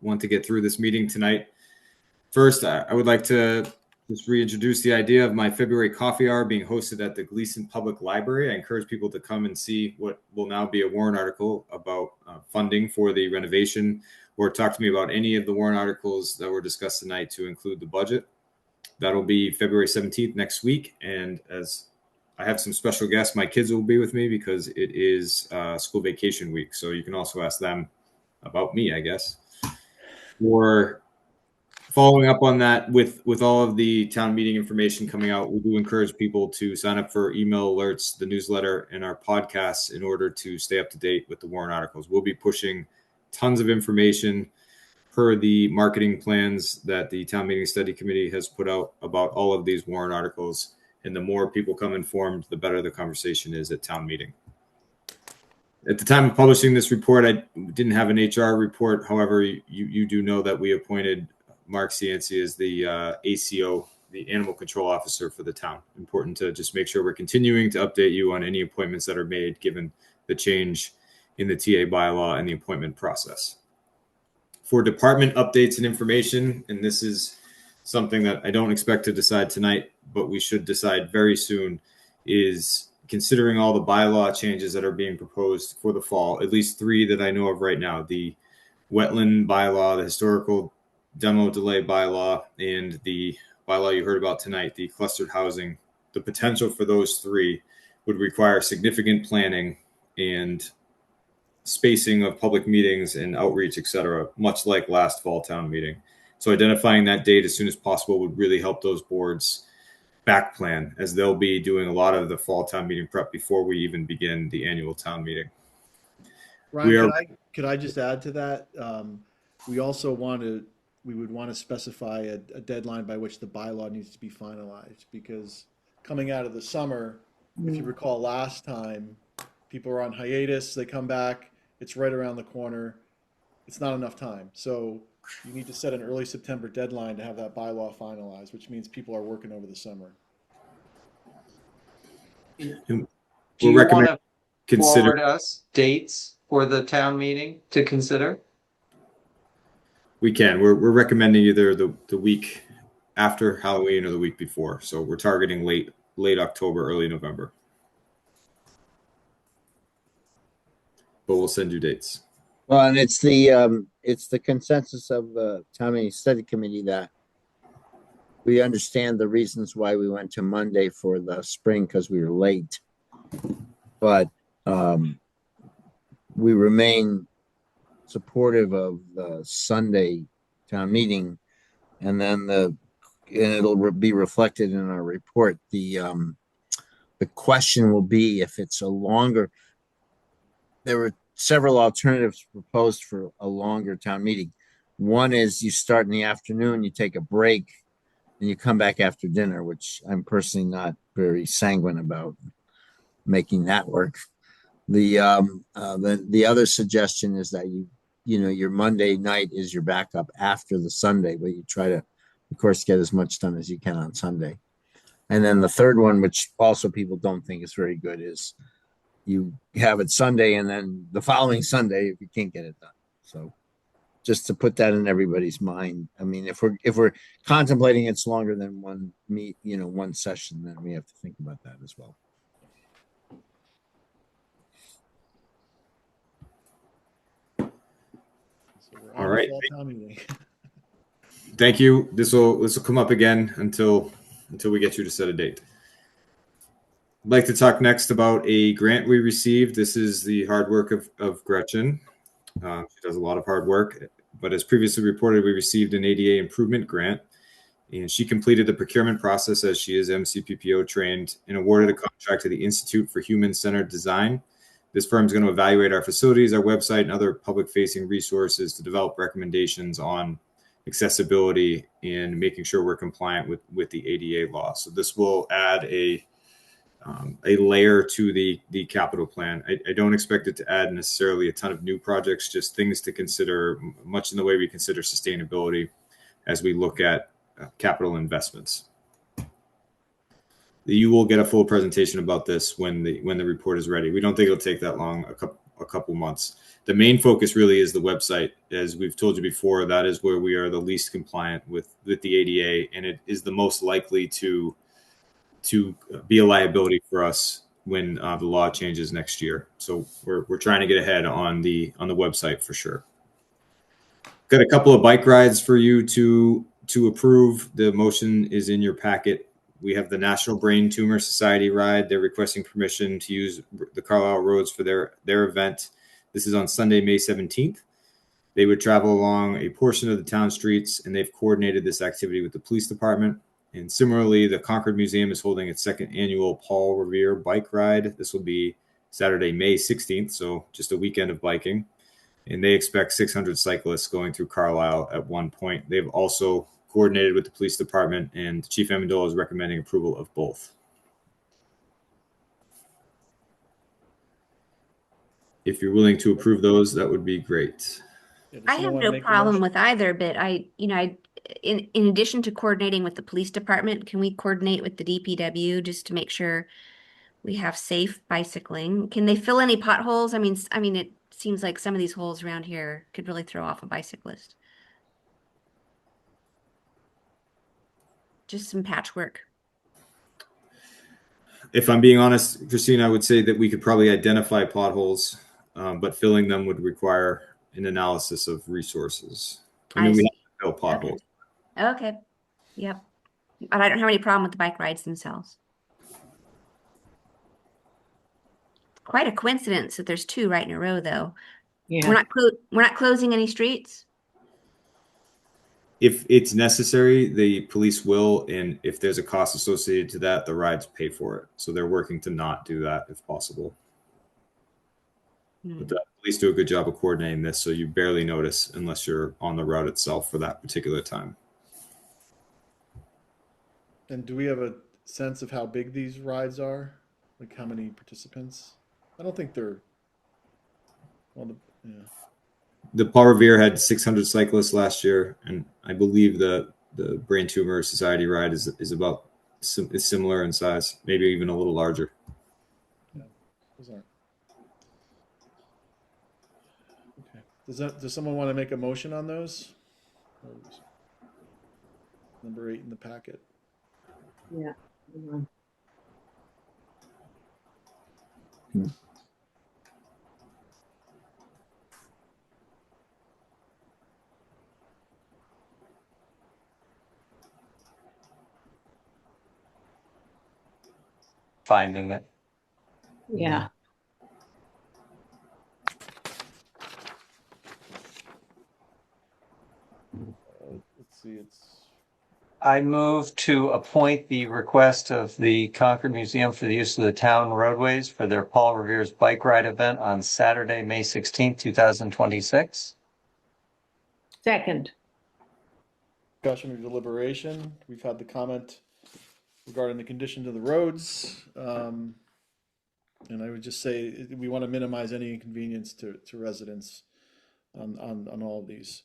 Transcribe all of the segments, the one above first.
want to get through this meeting tonight. First, I would like to just reintroduce the idea of my February coffee hour being hosted at the Gleason Public Library. I encourage people to come and see what will now be a warrant article about funding for the renovation, or talk to me about any of the warrant articles that were discussed tonight to include the budget. That'll be February 17th next week. And as I have some special guests, my kids will be with me because it is school vacation week. So you can also ask them about me, I guess. Or following up on that, with all of the town meeting information coming out, we do encourage people to sign up for email alerts, the newsletter, and our podcasts in order to stay up to date with the warrant articles. We'll be pushing tons of information per the marketing plans that the town meeting study committee has put out about all of these warrant articles. And the more people come informed, the better the conversation is at town meeting. At the time of publishing this report, I didn't have an HR report. However, you do know that we appointed Mark Cianci as the ACO, the Animal Control Officer for the town. Important to just make sure we're continuing to update you on any appointments that are made given the change in the TA bylaw and the appointment process. For department updates and information, and this is something that I don't expect to decide tonight, but we should decide very soon, is considering all the bylaw changes that are being proposed for the fall, at least 3 that I know of right now: the wetland bylaw, the historical demo delay bylaw, and the bylaw you heard about tonight, the clustered housing. The potential for those 3 would require significant planning and spacing of public meetings and outreach, etc., much like last fall town meeting. So identifying that date as soon as possible would really help those boards back plan, as they'll be doing a lot of the fall town meeting prep before we even begin the annual town meeting. Ryan, could I just add to that? We also we would want to specify a deadline by which the bylaw needs to be finalized, because coming out of the summer, if you recall last time, people are on hiatus, they come back, it's right around the corner. It's not enough time. So you need to set an early September deadline to have that bylaw finalized, which means people are working over the summer. Do you want to forward us dates for the town meeting to consider? We can. We're recommending either the week after Halloween or the week before. So we're targeting late October, early November. But we'll send you dates. Well, and it's the consensus of the town meeting study committee that we understand the reasons why we went to Monday for the spring, because we were late, but we remain supportive of the Sunday town meeting, and then it'll be reflected in our report. The question will be if it's a longer. There were several alternatives proposed for a longer town meeting. One is you start in the afternoon, you take a break, and you come back after dinner, which I'm personally not very sanguine about making that work. The other suggestion is that your Monday night is your backup after the Sunday, but you try to, of course, get as much done as you can on Sunday. And then the third one, which also people don't think is very good, is you have it Sunday and then the following Sunday if you can't get it done. So just to put that in everybody's mind. I mean, if we're contemplating it's longer than one session, then we have to think about that as well. So all right. Thank you. This will come up again until we get you to set a date. I'd like to talk next about a grant we received. This is the hard work of Gretchen. She does a lot of hard work, but as previously reported, we received an ADA improvement grant, and she completed the procurement process as she is MCPPO trained and awarded a contract to the Institute for Human-Centered Design. This firm is going to evaluate our facilities, our website, and other public-facing resources to develop recommendations on accessibility and making sure we're compliant with the ADA law. So this will add a layer to the capital plan. I don't expect it to add necessarily a ton of new projects, just things to consider, much in the way we consider sustainability as we look at capital investments. You will get a full presentation about this when the report is ready. We don't think it'll take that long, a couple months. The main focus really is the website. As we've told you before, that is where we are the least compliant with the ADA, and it is the most likely to be a liability for us when the law changes next year. So we're trying to get ahead on the website for sure. Got a couple of bike rides for you to approve. The motion is in your packet. We have the National Brain Tumor Society ride. They're requesting permission to use the Carlisle roads for their event. This is on Sunday, May 17th. They would travel along a portion of the town streets, and they've coordinated this activity with the police department. And similarly, the Concord Museum is holding its second annual Paul Revere bike ride. This will be Saturday, May 16th, so just a weekend of biking. And they expect 600 cyclists going through Carlisle at one point. They've also coordinated with the police department, and Chief Amendola is recommending approval of both. If you're willing to approve those, that would be great. I have no problem with either, but in addition to coordinating with the police department, can we coordinate with the DPW just to make sure we have safe bicycling? Can they fill any potholes? I mean, it seems like some of these holes around here could really throw off a bicyclist. Just some patchwork. If I'm being honest, Christine, I would say that we could probably identify potholes, but filling them would require an analysis of resources. I mean, we have to fill potholes. Okay. Yep. But I don't have any problem with the bike rides themselves. Quite a coincidence that there's two right in a row, though. Yeah. We're not closing any streets. If it's necessary, the police will, and if there's a cost associated to that, the rides pay for it. So they're working to not do that if possible. But the police do a good job of coordinating this, so you barely notice unless you're on the route itself for that particular time. And do we have a sense of how big these rides are? Like how many participants? I don't think they're. Well, yeah. The Paul Revere had 600 cyclists last year, and I believe the Brain Tumor Society ride is about is similar in size, maybe even a little larger. Yeah, those aren't. Okay. Does someone want to make a motion on those? Number 8 in the packet. Yeah. Finding it. Yeah. Let's see, I move to appoint the request of the Concord Museum for the use of the town roadways for their Paul Revere's bike ride event on Saturday, May 16th, 2026. Second. discussion or deliberation. We've had the comment regarding the condition of the roads. And I would just say we want to minimize any inconvenience to residents on all of these.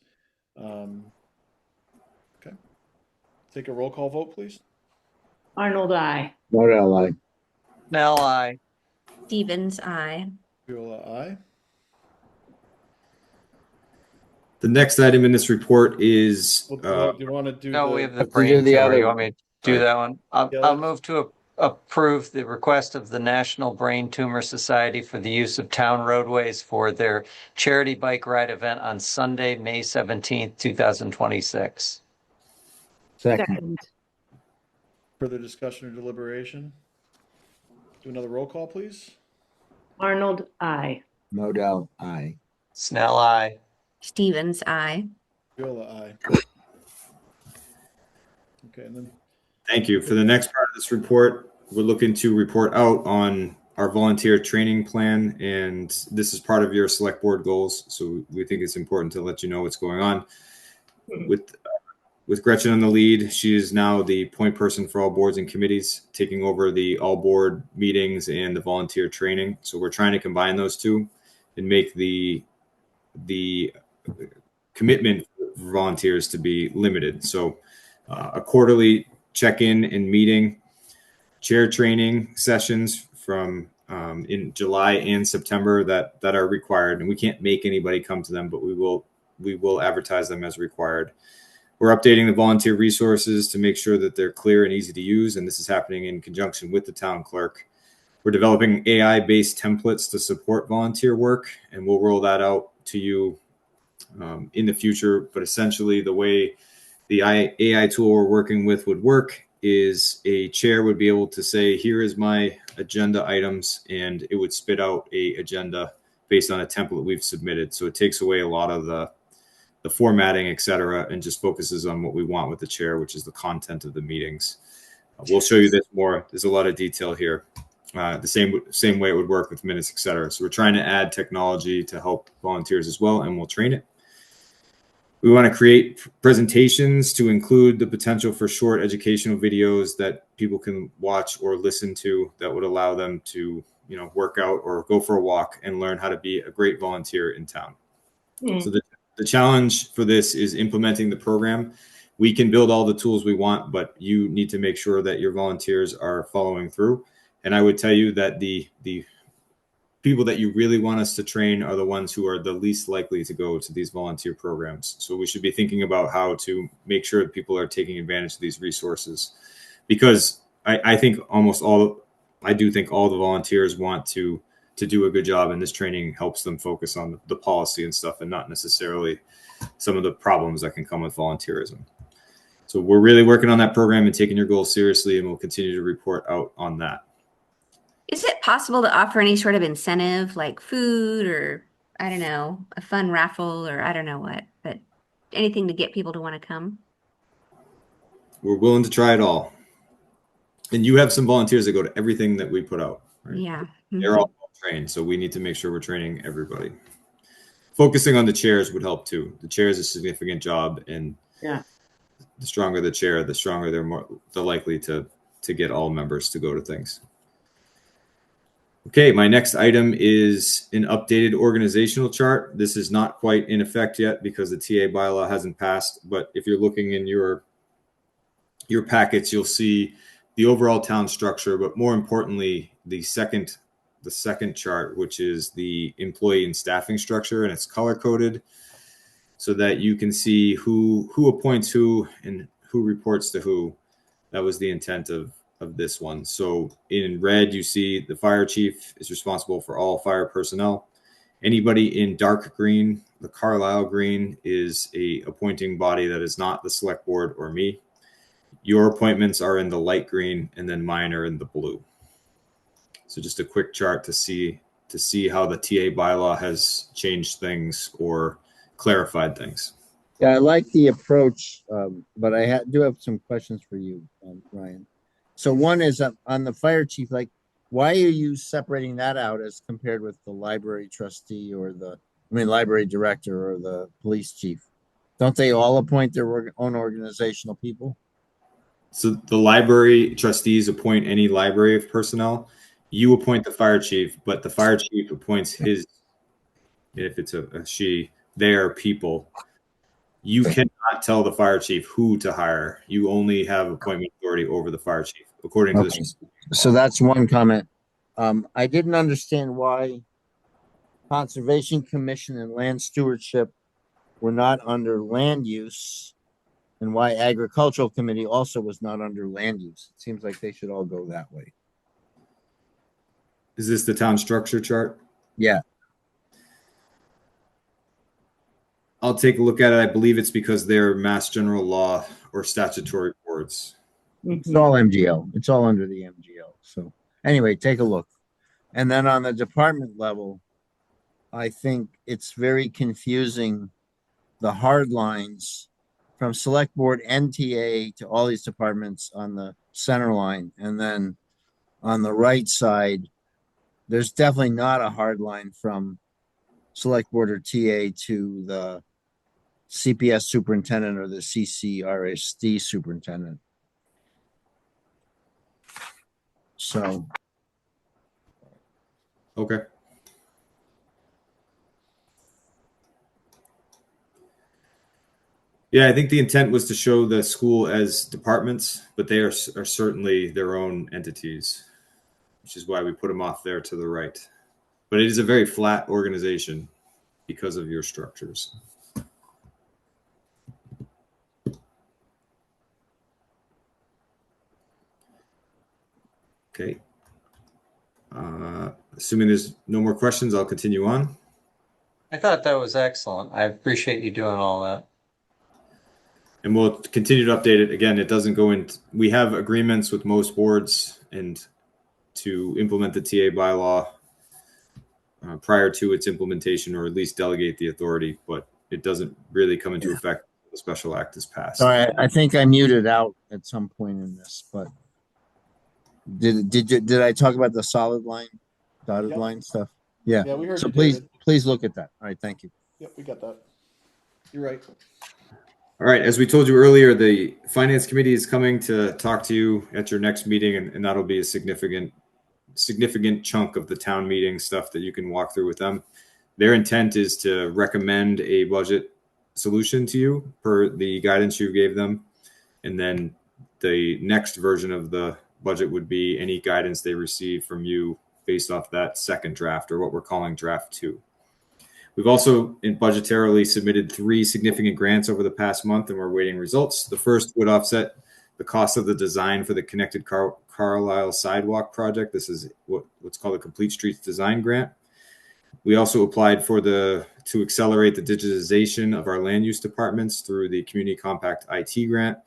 Okay. Take a roll call vote, please. Arnold, I. Modell, aye. Nell, I. Stevens, aye. Viola, aye. The next item in this report is Do you want to do? No, the, we have the Let's do brain the tumor. other You want me to do that one? I'll Yeah. move to approve the request of the National Brain Tumor Society for the use of town roadways for their charity bike ride event on Sunday, May 17th, 2026. Second. further discussion or deliberation? Do another roll call, please. Arnold, I. Modell, aye. Snell, I. Stevens, aye. Viola, aye. Okay, and then thank you. For the next part of this report, we're looking to report out on our volunteer training plan, and this is part of your select board goals. So we think it's important to let you know what's going on. With Gretchen on the lead, she is now the point person for all boards and committees, taking over the all board meetings and the volunteer training. So we're trying to combine those two and make the commitment for volunteers to be limited. So a quarterly check-in and meeting, chair training sessions from in July and September that are required, and we can't make anybody come to them, but we will advertise them as required. We're updating the volunteer resources to make sure that they're clear and easy to use, and this is happening in conjunction with the town clerk. We're developing AI-based templates to support volunteer work, and we'll roll that out to you in the future. But essentially, the way the AI tool we're working with would work is a chair would be able to say, here is my agenda items, and it would spit out a agenda based on a template we've submitted. So it takes away a lot of the formatting, et cetera, and just focuses on what we want with the chair, which is the content of the meetings. We'll show you this more. There's a lot of detail here. The same way it would work with minutes, et cetera. So we're trying to add technology to help volunteers as well, and we'll train it. We want to create presentations to include the potential for short educational videos that people can watch or listen to that would allow them to, work out or go for a walk and learn how to be a great volunteer in town. So the challenge for this is implementing the program. We can build all the tools we want, but you need to make sure that your volunteers are following through. And I would tell you that the people that you really want us to train are the ones who are the least likely to go to these volunteer programs. So we should be thinking about how to make sure that people are taking advantage of these resources, because I think all the volunteers want to do a good job, and this training helps them focus on the policy and stuff and not necessarily some of the problems that can come with volunteerism. So we're really working on that program and taking your goals seriously, and we'll continue to report out on that. Is it possible to offer any sort of incentive, like food or, I don't know, a fun raffle or I don't know what, but anything to get people to want to come? We're willing to try it all. And you have some volunteers that go to everything that we put out. Right? Yeah. They're all trained, so we need to make sure we're training everybody. Focusing on the chairs would help too. The chair is a significant job, and the stronger the chair, the stronger they're likely to get all members to go to things. Okay, my next item is an updated organizational chart. This is not quite in effect yet because the TA bylaw hasn't passed, but if you're looking in your packets, you'll see the overall town structure, but more importantly, the second chart, which is the employee and staffing structure, and it's color coded so that you can see who appoints who and who reports to who. That was the intent of this one. So in red, you see the fire chief is responsible for all fire personnel. Anybody in dark green, the Carlisle green, is a appointing body that is not the select board or me. Your appointments are in the light green, and then mine are in the blue. So just a quick chart to see how the TA bylaw has changed things or clarified things. Yeah, I like the approach, but I do have some questions for you, Ryan. So one is on the fire chief, like, why are you separating that out as compared with the library trustee or library director or the police chief? Don't they all appoint their own organizational people? So the library trustees appoint any library of personnel. You appoint the fire chief, but the fire chief appoints his, if it's a she, their people. You cannot tell the fire chief who to hire. You only have appointment authority over the fire chief, according to the. So that's one comment. I didn't understand why Conservation Commission and Land Stewardship were not under land use, and why Agricultural Committee also was not under land use. It seems like they should all go that way. Is this the town structure chart? Yeah. I'll take a look at it. I believe it's because they're mass general law or statutory boards. It's all MGL. It's all under the MGL. So anyway, take a look. And then on the department level, I think it's very confusing, the hard lines from select board NTA to all these departments on the center line. And then on the right side, there's definitely not a hard line from select board or TA to the CPS superintendent or the CCRSD superintendent. So. Okay. Yeah, I think the intent was to show the school as departments, but they are certainly their own entities. which is why we put them off there to the right. But it is a very flat organization because of your structures. Okay. Assuming there's no more questions, I'll continue on. I thought that was excellent. I appreciate you doing all that. And we'll continue to update it. Again, it doesn't go in. We have agreements with most boards and to implement the TA bylaw prior to its implementation, or at least delegate the authority, but it doesn't really come into effect until the special act is passed. So I think I muted out at some point in this, but did I talk about the solid line, dotted line stuff? Yeah. Yeah, we heard so you, please, David. please look at that. All right. Thank you. Yep, we got that. You're right. All right. As we told you earlier, the Finance Committee is coming to talk to you at your next meeting, and that'll be a significant chunk of the town meeting stuff that you can walk through with them. Their intent is to recommend a budget solution to you per the guidance you gave them. And then the next version of the budget would be any guidance they receive from you based off that second draft, or what we're calling draft 2. We've also budgetarily submitted 3 significant grants over the past month, and we're waiting results. The first would offset the cost of the design for the connected Carlisle sidewalk project. This is what's called a Complete Streets Design Grant. We also applied to accelerate the digitization of our land use departments through the Community Compact IT grant.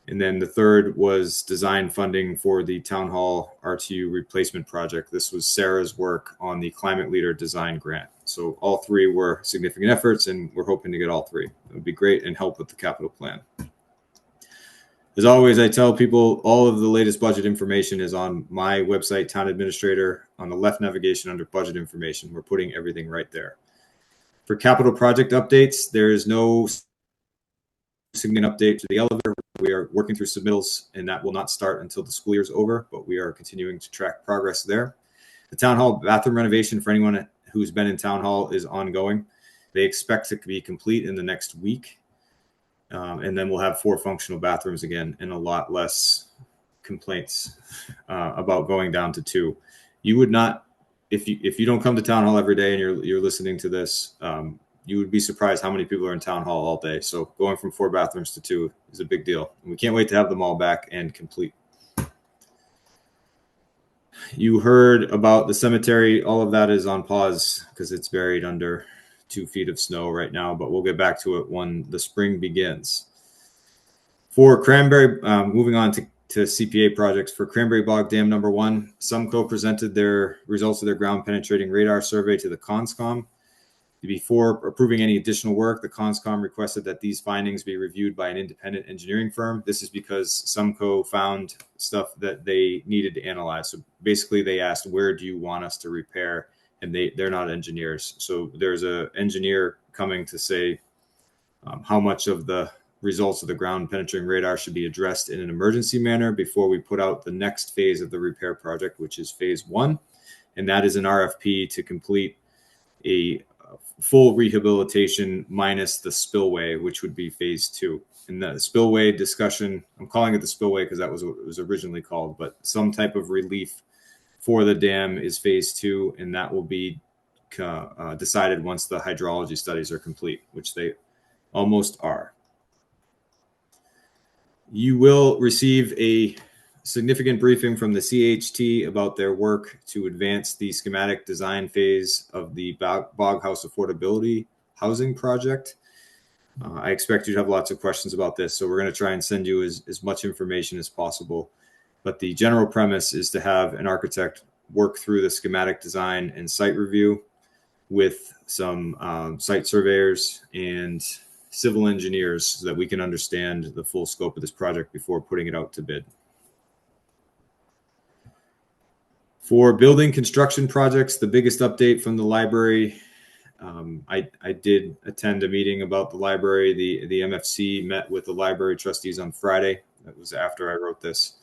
And then the third was design funding for the Town Hall RTU replacement project. This was Sarah's work on the Climate Leader Design Grant. So all 3 were significant efforts, and we're hoping to get all 3. It would be great and help with the capital plan. As always, I tell people all of the latest budget information is on my website, Town Administrator, on the left navigation under budget information. We're putting everything right there. For capital project updates, there is no significant update to the elevator. We are working through submittals, and that will not start until the school year is over, but we are continuing to track progress there. The Town Hall bathroom renovation, for anyone who's been in Town Hall, is ongoing. They expect it to be complete in the next week. And then we'll have 4 functional bathrooms again, and a lot less complaints about going down to 2. You would not, if you don't come to Town Hall every day and you're listening to this, you would be surprised how many people are in Town Hall all day. So going from 4 bathrooms to 2 is a big deal. And we can't wait to have them all back and complete. You heard about the cemetery. All of that is on pause because it's buried under 2 feet of snow right now, but we'll get back to it when the spring begins. For Cranberry, moving on to CPA projects, for Cranberry Bog Dam number 1, Sumco presented their results of their ground penetrating radar survey to the CONSCOM. Before approving any additional work, the CONSCOM requested that these findings be reviewed by an independent engineering firm. This is because Sumco found stuff that they needed to analyze. So basically they asked, where do you want us to repair? And they're not engineers. So there's an engineer coming to say how much of the results of the ground penetrating radar should be addressed in an emergency manner before we put out the next phase of the repair project, which is phase 1. And that is an RFP to complete a full rehabilitation minus the spillway, which would be phase 2. And the spillway discussion, I'm calling it the spillway because that was what it was originally called, but some type of relief for the dam is phase 2, and that will be decided once the hydrology studies are complete, which they almost are. You will receive a significant briefing from the CHT about their work to advance the schematic design phase of the Bog House Affordability Housing Project. I expect you to have lots of questions about this, so we're going to try and send you as much information as possible. But the general premise is to have an architect work through the schematic design and site review with some site surveyors and civil engineers so that we can understand the full scope of this project before putting it out to bid. For building construction projects, the biggest update from the library, I did attend a meeting about the library. The MFC met with the library trustees on Friday. That was after I wrote this.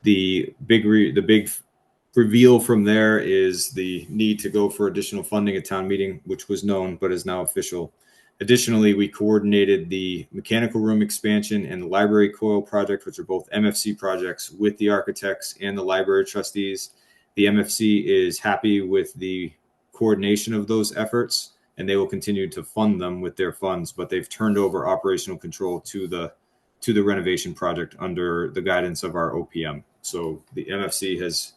The big reveal from there is the need to go for additional funding at town meeting, which was known but is now official. Additionally, we coordinated the mechanical room expansion and the library coil project, which are both MFC projects, with the architects and the library trustees. The MFC is happy with the coordination of those efforts, and they will continue to fund them with their funds, but they've turned over operational control to the renovation project under the guidance of our OPM. So the MFC is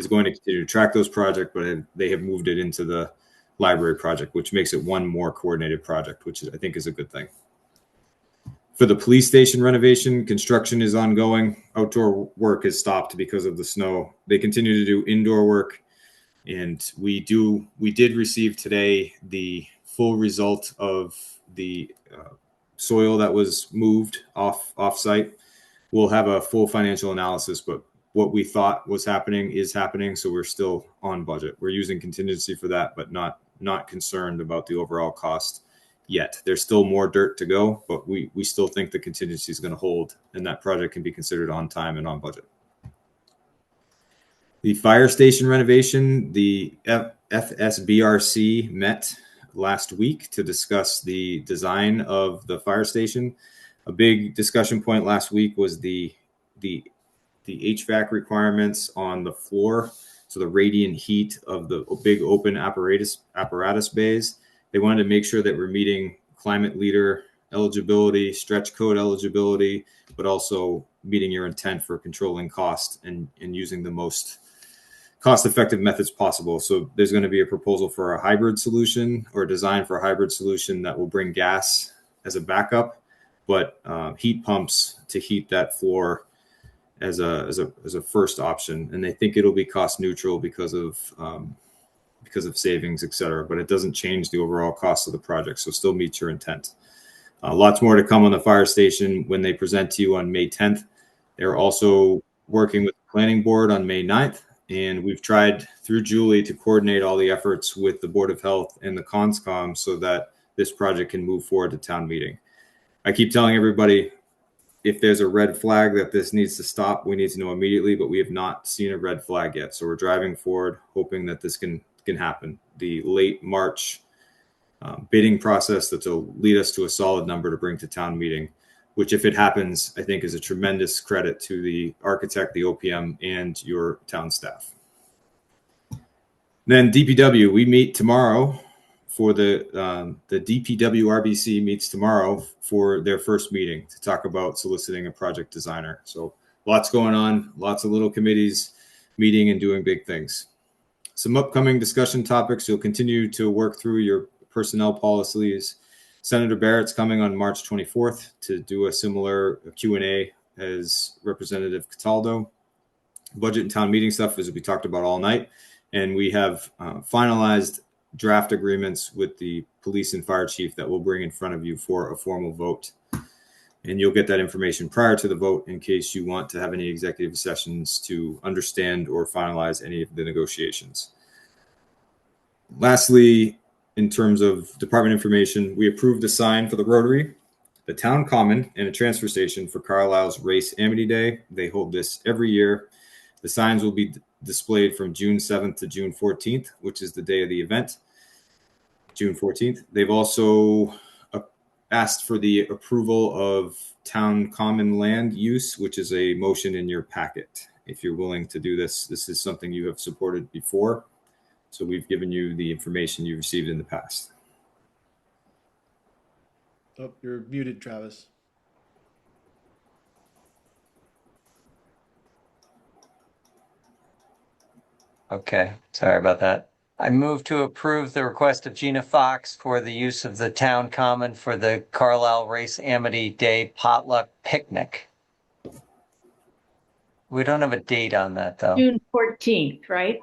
going to continue to track those projects, but they have moved it into the library project, which makes it one more coordinated project, which I think is a good thing. For the police station renovation, construction is ongoing. Outdoor work has stopped because of the snow. They continue to do indoor work, and we did receive today the full result of the soil that was moved off site. We'll have a full financial analysis, but what we thought was happening is happening, so we're still on budget. We're using contingency for that, but not concerned about the overall cost yet. There's still more dirt to go, but we still think the contingency is going to hold, and that project can be considered on time and on budget. The fire station renovation, the FSBRC met last week to discuss the design of the fire station. A big discussion point last week was the HVAC requirements on the floor, so the radiant heat of the big open apparatus bays. They wanted to make sure that we're meeting climate leader eligibility, stretch code eligibility, but also meeting your intent for controlling cost and using the most cost-effective methods possible. So there's going to be a proposal for a hybrid solution, or a design for a hybrid solution that will bring gas as a backup, but heat pumps to heat that floor as a first option. And they think it'll be cost neutral because of savings, et cetera, but it doesn't change the overall cost of the project. So still meets your intent. Lots more to come on the fire station when they present to you on May 10th. They're also working with the planning board on May 9th. And we've tried through Julie to coordinate all the efforts with the Board of Health and the CONSCOM so that this project can move forward to town meeting. I keep telling everybody, if there's a red flag that this needs to stop, we need to know immediately, but we have not seen a red flag yet. So we're driving forward, hoping that this can happen. The late March bidding process that will lead us to a solid number to bring to town meeting, which, if it happens, I think is a tremendous credit to the architect, the OPM, and your town staff. Then DPW, we meet tomorrow for the DPW RBC meets tomorrow for their first meeting to talk about soliciting a project designer. So lots going on, lots of little committees meeting and doing big things. Some upcoming discussion topics. You'll continue to work through your personnel policies. Senator Barrett's coming on March 24th to do a similar Q&A as Representative Cataldo. Budget and town meeting stuff, as we talked about all night. And we have finalized draft agreements with the police and fire chief that we'll bring in front of you for a formal vote. And you'll get that information prior to the vote in case you want to have any executive sessions to understand or finalize any of the negotiations. Lastly, in terms of department information, we approved a sign for the Rotary, the Town Common, and a transfer station for Carlisle's Race Amity Day. They hold this every year. The signs will be displayed from June 7th to June 14th, which is the day of the event, June 14th. They've also asked for the approval of town common land use, which is a motion in your packet. If you're willing to do this, this is something you have supported before. So we've given you the information you received in the past. Oh, you're muted, Travis. Okay, sorry about that. I move to approve the request of Gina Fox for the use of the town common for the Carlisle Race Amity Day potluck picnic. We don't have a date on that, though. June 14th, right?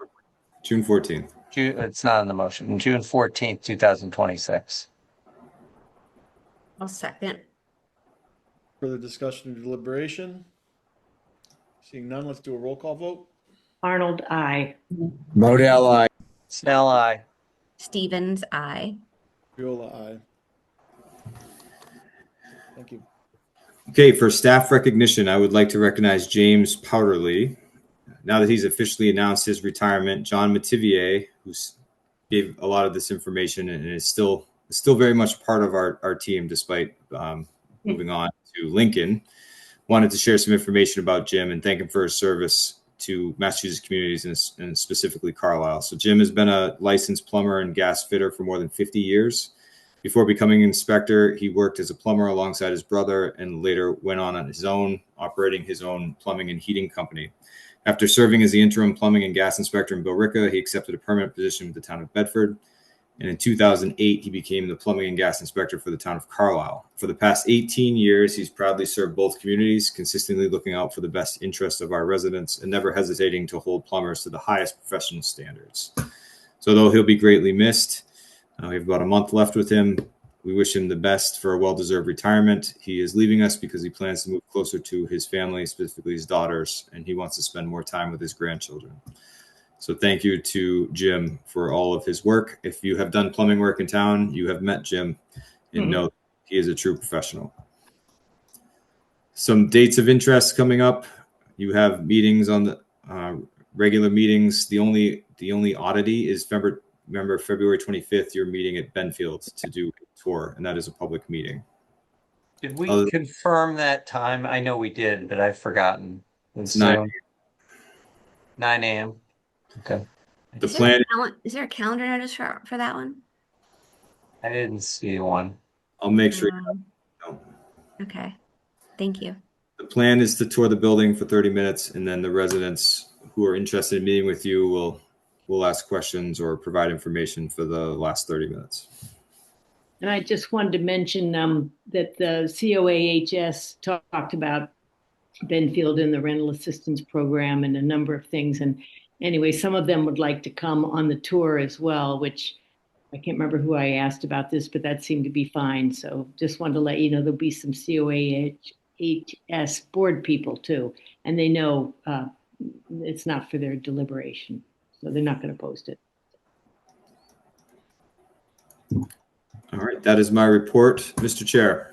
June 14th. It's not in the motion. June 14th, 2026. I'll second. Further discussion and deliberation? Seeing none, let's do a roll call vote. Arnold, I. Modell, aye. Snell, aye. Stevens, aye. Viola, aye. Thank you. Okay, for staff recognition, I would like to recognize James Powderly. Now that he's officially announced his retirement, John Mativier, who gave a lot of this information and is still very much part of our team despite moving on to Lincoln, wanted to share some information about Jim and thank him for his service to Massachusetts communities and specifically Carlisle. So Jim has been a licensed plumber and gas fitter for more than 50 years. Before becoming an inspector, he worked as a plumber alongside his brother and later went on his own, operating his own plumbing and heating company. After serving as the interim plumbing and gas inspector in Billerica, he accepted a permanent position with the town of Bedford. And in 2008, he became the plumbing and gas inspector for the town of Carlisle. For the past 18 years, he's proudly served both communities, consistently looking out for the best interests of our residents and never hesitating to hold plumbers to the highest professional standards. So though he'll be greatly missed, we have about a month left with him. We wish him the best for a well-deserved retirement. He is leaving us because he plans to move closer to his family, specifically his daughters, and he wants to spend more time with his grandchildren. So thank you to Jim for all of his work. If you have done plumbing work in town, you have met Jim and know he is a true professional. Some dates of interest coming up. You have meetings on the regular meetings. The only oddity is remember February 25th, you're meeting at Benfield to do a tour, and that is a public meeting. Did we confirm that time? I know we did, but I've forgotten. It's 9 a.m. Okay. Is there a calendar notice for that one? I didn't see one. I'll make sure you know. Okay. Thank you. The plan is to tour the building for 30 minutes, and then the residents who are interested in meeting with you will ask questions or provide information for the last 30 minutes. And I just wanted to mention that the COAHS talked about Benfield and the rental assistance program and a number of things. And anyway, some of them would like to come on the tour as well, which I can't remember who I asked about this, but that seemed to be fine. So just wanted to let you know there'll be some COAHS board people too. And they know it's not for their deliberation. So they're not going to post it. All right, that is my report, Mr. Chair.